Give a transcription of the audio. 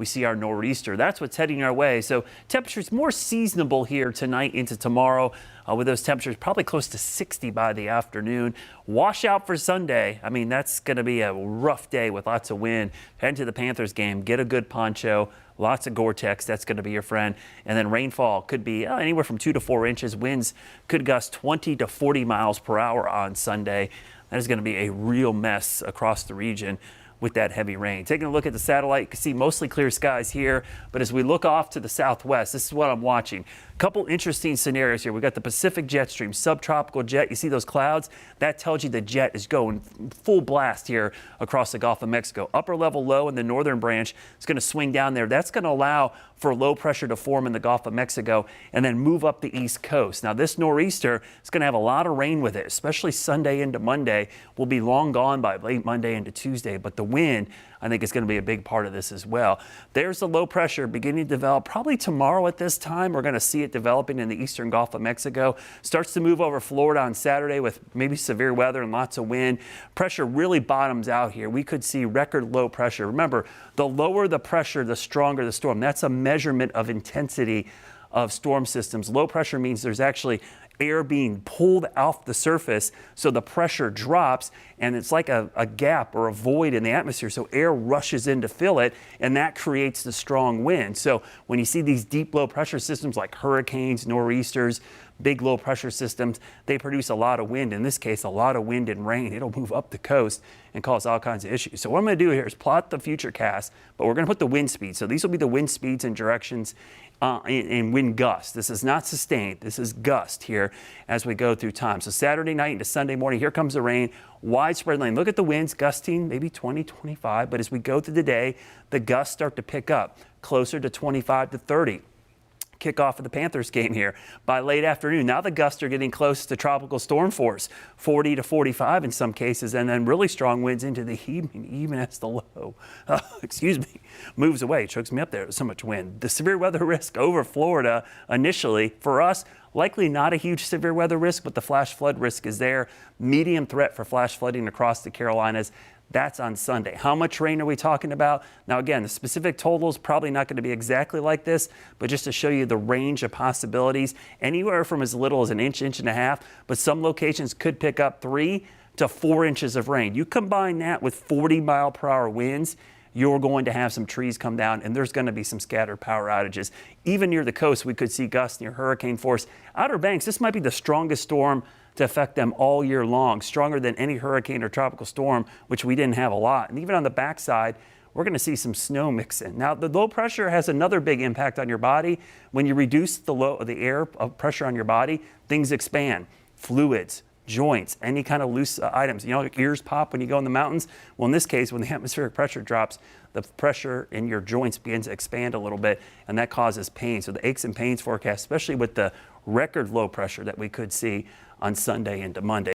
we see our nor'easter. That's what's heading our way. So temperatures more seasonable here tonight into tomorrow, with those temperatures probably close to 60 by the afternoon. Wash out for Sunday. I mean, that's going to be a rough day with lots of wind. Head to the Panthers game, get a good poncho, lots of Gore-Tex. That's going to be your friend. And then rainfall could be anywhere from 2 to 4 inches. Winds could gust 20 to 40 miles per hour on Sunday. That is going to be a real mess across the region with that heavy rain. Taking a look at the satellite, you can see mostly clear skies here, but as we look off to the southwest, this is what I'm watching. A couple interesting scenarios here. We've got the Pacific jet stream, subtropical jet. You see those clouds? That tells you the jet is going full blast here across the Gulf of Mexico. Upper level low in the northern branch is going to swing down there. That's going to allow for low pressure to form in the Gulf of Mexico and then move up the east coast. Now, this nor'easter is going to have a lot of rain with it, especially Sunday into Monday. Will be long gone by late Monday into Tuesday, but the wind, I think, is going to be a big part of this as well. There's the low pressure beginning to develop. Probably tomorrow at this time, we're going to see it developing in the eastern Gulf of Mexico. Starts to move over Florida on Saturday with maybe severe weather and lots of wind. Pressure really bottoms out here. We could see record low pressure. Remember, the lower the pressure, the stronger the storm. That's a measurement of intensity of storm systems. Low pressure means there's actually air being pulled off the surface, so the pressure drops, and it's like a gap or a void in the atmosphere, so air rushes in to fill it, and that creates the strong wind. So when you see these deep low pressure systems like hurricanes, nor'easters, big low pressure systems, they produce a lot of wind. In this case, a lot of wind and rain. It'll move up the coast and cause all kinds of issues. So what I'm going to do here is plot the future cast, but we're going to put the wind speed. So these will be the wind speeds and directions in wind gust. This is not sustained. This is gust here as we go through time. So Saturday night into Sunday morning, here comes the rain, widespread rain. Look at the winds gusting maybe 20, 25, but as we go through the day, the gusts start to pick up closer to 25 to 30. Kickoff of the Panthers game here by late afternoon. Now the gusts are getting close to tropical storm force, 40 to 45 in some cases, and then really strong winds into the evening, even as the low, moves away. It chokes me up there. So much wind. The severe weather risk over Florida initially for us, likely not a huge severe weather risk, but the flash flood risk is there. Medium threat for flash flooding across the Carolinas. That's on Sunday. How much rain are we talking about? Now, again, the specific total is probably not going to be exactly like this, but just to show you the range of possibilities, anywhere from as little as an inch, inch and a half, but some locations could pick up 3 to 4 inches of rain. You combine that with 40-mile-per-hour winds, you're going to have some trees come down, and there's going to be some scattered power outages. Even near the coast, we could see gusts near hurricane force. Outer Banks, this might be the strongest storm to affect them all year long, stronger than any hurricane or tropical storm, which we didn't have a lot. And even on the backside, we're going to see some snow mix in. Now, the low pressure has another big impact on your body. When you reduce the air pressure on your body, things expand. Fluids, joints, any kind of loose items. You know, your ears pop when you go in the mountains. Well, in this case, when the atmospheric pressure drops, the pressure in your joints begins to expand a little bit, and that causes pain. So the aches and pains forecast, especially with the record low pressure that we could see on Sunday into Monday.